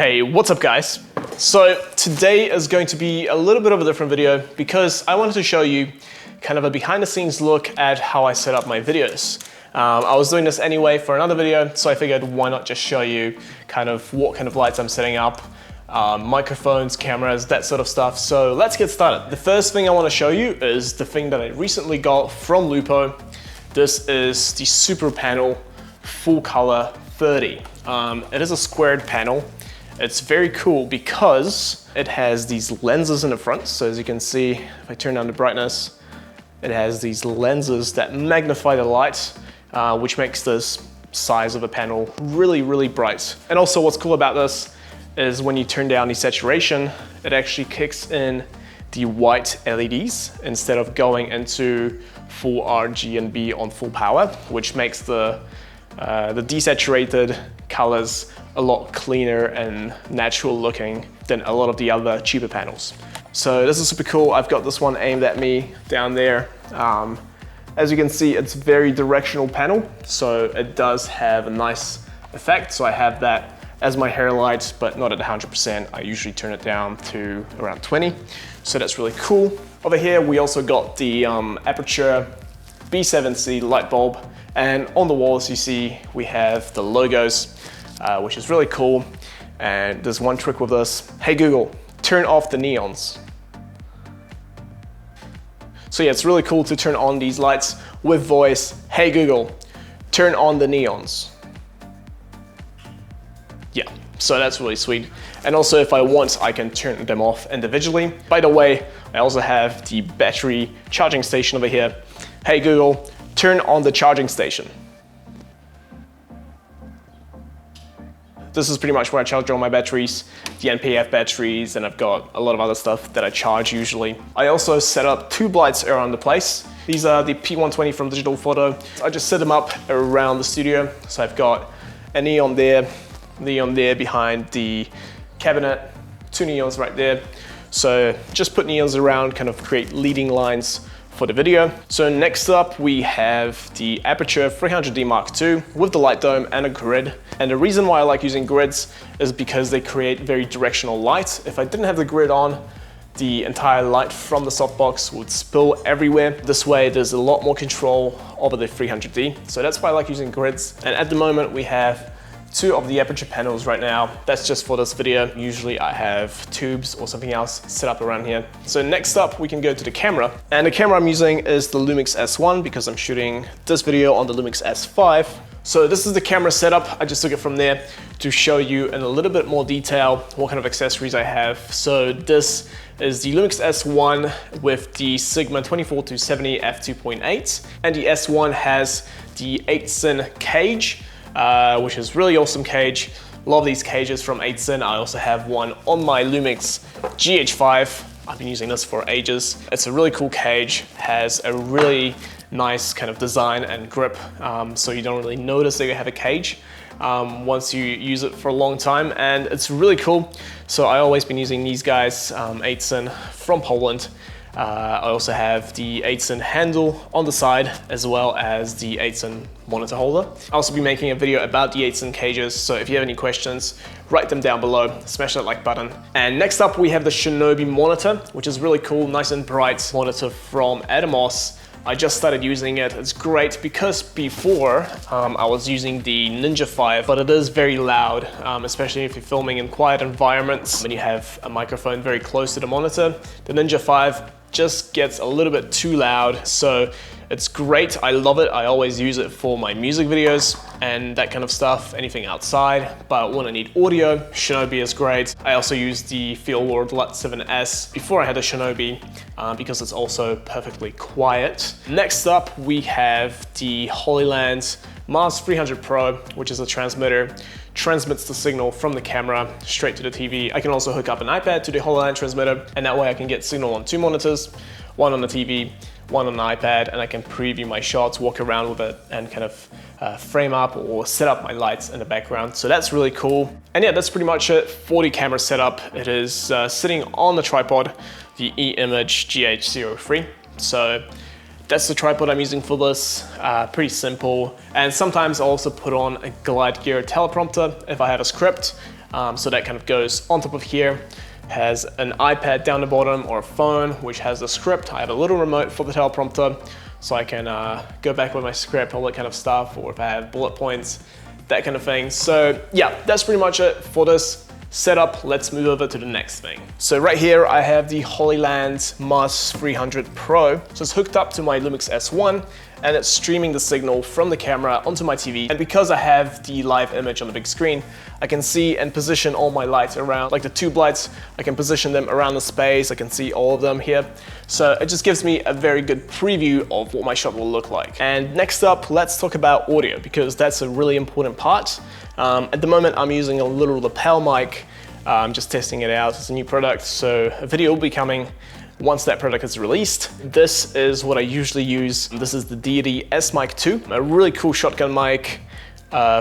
Hey, what's up guys? So today is going to be a little bit of a different video because I wanted to show you kind of a behind the scenes look at how I set up my videos. I was doing this anyway for another video, so I figured why not just show you kind of what kind of lights I'm setting up, microphones, cameras, that sort of stuff. So let's get started. The first thing I want to show you is the thing that I recently got from Lupo. This is the Super Panel Full Color 30. It is a squared panel. It's very cool because it has these lenses in the front. So as you can see, if I turn down the brightness, it has these lenses that magnify the light, which makes this size of a panel really, really bright. And also what's cool about this is when you turn down the saturation, it actually kicks in the white LEDs instead of going into full RGB on full power, which makes the desaturated colors a lot cleaner and natural looking than a lot of the other cheaper panels. So this is super cool. I've got this one aimed at me down there. As you can see, it's a very directional panel, so it does have a nice effect. So I have that as my hair light, but not at 100%. I usually turn it down to around 20. So that's really cool. Over here, we also got the Aperture B7C light bulb. And on the walls, you see, we have the logos, which is really cool. And there's one trick with this. Hey Google, turn off the neons. So yeah, it's really cool to turn on these lights with voice. Hey Google, turn on the neons. Yeah, so that's really sweet. And also if I want, I can turn them off individually. By the way, I also have the battery charging station over here. Hey Google, turn on the charging station. This is pretty much where I charge all my batteries, the NPF batteries, and I've got a lot of other stuff that I charge usually. I also set up tube lights around the place. These are the P120 from Digital Photo. I just set them up around the studio. So I've got a neon there behind the cabinet, two neons right there. So just put neons around, kind of create leading lines for the video. So next up we have the Aperture 300D Mark II with the light dome and a grid. And the reason why I like using grids is because they create very directional light. If I didn't have the grid on, the entire light from the softbox would spill everywhere. This way there's a lot more control over the 300D. So that's why I like using grids. And at the moment we have two of the Aperture panels right now. That's just for this video. Usually I have tubes or something else set up around here. So next up we can go to the camera. And the camera I'm using is the Lumix S1 because I'm shooting this video on the Lumix S5. So this is the camera setup. I just took it from there to show you in a little bit more detail what kind of accessories I have. So this is the Lumix S1 with the Sigma 24-70 f2.8, and the S1 has the 8-sin cage, which is really awesome cage. Love these cages from 8-sin. I also have one on my Lumix GH5. I've been using this for ages. It's a really cool cage, has a really nice kind of design and grip, so you don't really notice that you have a cage once you use it for a long time, and it's really cool. So I always been using these guys, 8-sin from Poland. I also have the 8-sin handle on the side as well as the 8-sin monitor holder. I'll also be making a video about the 8-sin cages, so if you have any questions, write them down below, smash that like button. And next up we have the Shinobi monitor, which is really cool, nice and bright monitor from Atomos. I just started using it. It's great because before I was using the Ninja 5, but it is very loud, especially if you're filming in quiet environments. When you have a microphone very close to the monitor, the Ninja 5 just gets a little bit too loud. So it's great, I love it. I always use it for my music videos and that kind of stuff, anything outside. But when I need audio, Shinobi is great. I also use the Fieldworld LUT 7S before I had a Shinobi because it's also perfectly quiet. Next up, we have the Holyland Mars 300 Pro, which is a transmitter. Transmits the signal from the camera straight to the TV. I can also hook up an iPad to the Holyland transmitter, and that way I can get signal on two monitors, one on the TV, one on the iPad, and I can preview my shots, walk around with it, and kind of frame up or set up my lights in the background. So that's really cool. And yeah, that's pretty much it for the camera setup. It is sitting on the tripod, the E-Image GH03. So that's the tripod I'm using for this, pretty simple. And sometimes I also put on a Glide Gear teleprompter if I have a script. So that kind of goes on top of here. Has an iPad down the bottom or a phone, which has a script. I have a little remote for the teleprompter, so I can go back with my script, all that kind of stuff, or if I have bullet points, that kind of thing. So yeah, that's pretty much it for this setup. Let's move over to the next thing. So right here, I have the Holyland Mars 300 Pro. So it's hooked up to my Lumix S1, and it's streaming the signal from the camera onto my TV. And because I have the live image on the big screen, I can see and position all my lights around, like the tube lights, I can position them around the space. I can see all of them here. So it just gives me a very good preview of what my shot will look like. And next up, let's talk about audio, because that's a really important part. At the moment, I'm using a little lapel mic. I'm just testing it out. It's a new product, so a video will be coming once that product is released. This is what I usually use. This is the Deity S-Mic 2, a really cool shotgun mic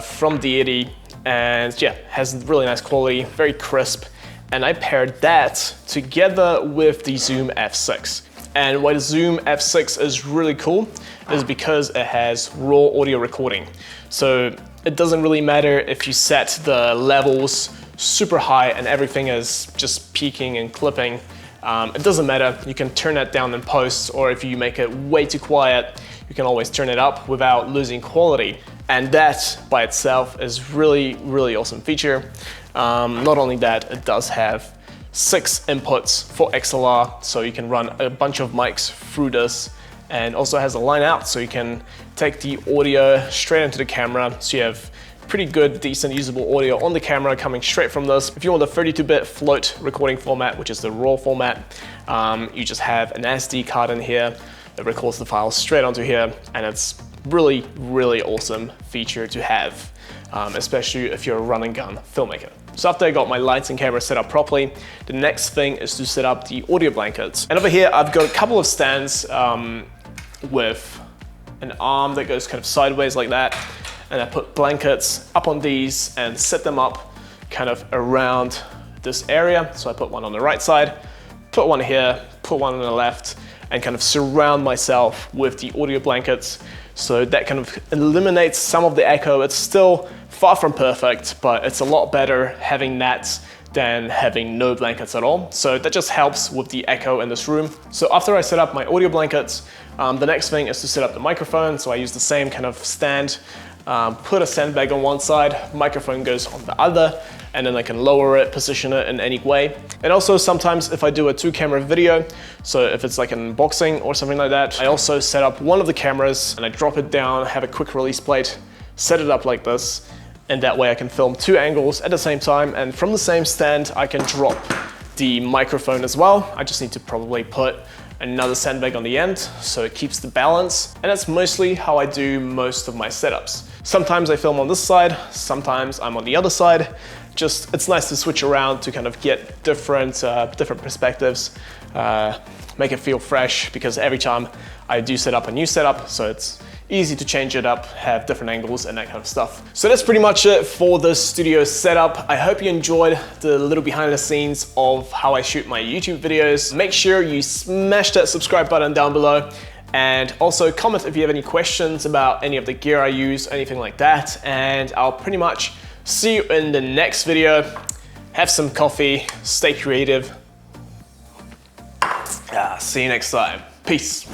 from Deity, and yeah, has really nice quality, very crisp. And I paired that together with the Zoom F6. And why the Zoom F6 is really cool is because it has raw audio recording. So it doesn't really matter if you set the levels super high and everything is just peaking and clipping. It doesn't matter, you can turn that down in post, or if you make it way too quiet, you can always turn it up without losing quality. And that by itself is really, really awesome feature. Not only that, it does have 6 inputs for XLR, so you can run a bunch of mics through this, and also has a line out, so you can take the audio straight into the camera, so you have pretty good, decent, usable audio on the camera coming straight from this. If you want the 32-bit float recording format, which is the RAW format, you just have an SD card in here that records the files straight onto here, and it's really, really awesome feature to have, especially if you're a run and gun filmmaker. So after I got my lights and camera set up properly, the next thing is to set up the audio blankets. And over here, I've got a couple of stands with an arm that goes kind of sideways like that. And I put blankets up on these and set them up kind of around this area. So I put one on the right side, put one here, put one on the left, and kind of surround myself with the audio blankets. So that kind of eliminates some of the echo. It's still far from perfect, but it's a lot better having that than having no blankets at all. So that just helps with the echo in this room. So after I set up my audio blankets, the next thing is to set up the microphone. So I use the same kind of stand, put a sandbag on one side, microphone goes on the other, and then I can lower it, position it in any way. And also sometimes if I do a 2-camera video, so if it's like an unboxing or something like that, I also set up one of the cameras and I drop it down, have a quick release plate, set it up like this, and that way I can film 2 angles at the same time. And from the same stand, I can drop the microphone as well. I just need to probably put another sandbag on the end so it keeps the balance. And that's mostly how I do most of my setups. Sometimes I film on this side, sometimes I'm on the other side. Just, it's nice to switch around to kind of get different perspectives, make it feel fresh, because every time I do set up a new setup, so it's easy to change it up, have different angles and that kind of stuff. So that's pretty much it for the studio setup. I hope you enjoyed the little behind the scenes of how I shoot my YouTube videos. Make sure you smash that subscribe button down below, and also comment if you have any questions about any of the gear I use, anything like that. And I'll pretty much see you in the next video. Have some coffee, stay creative. See you next time. Peace.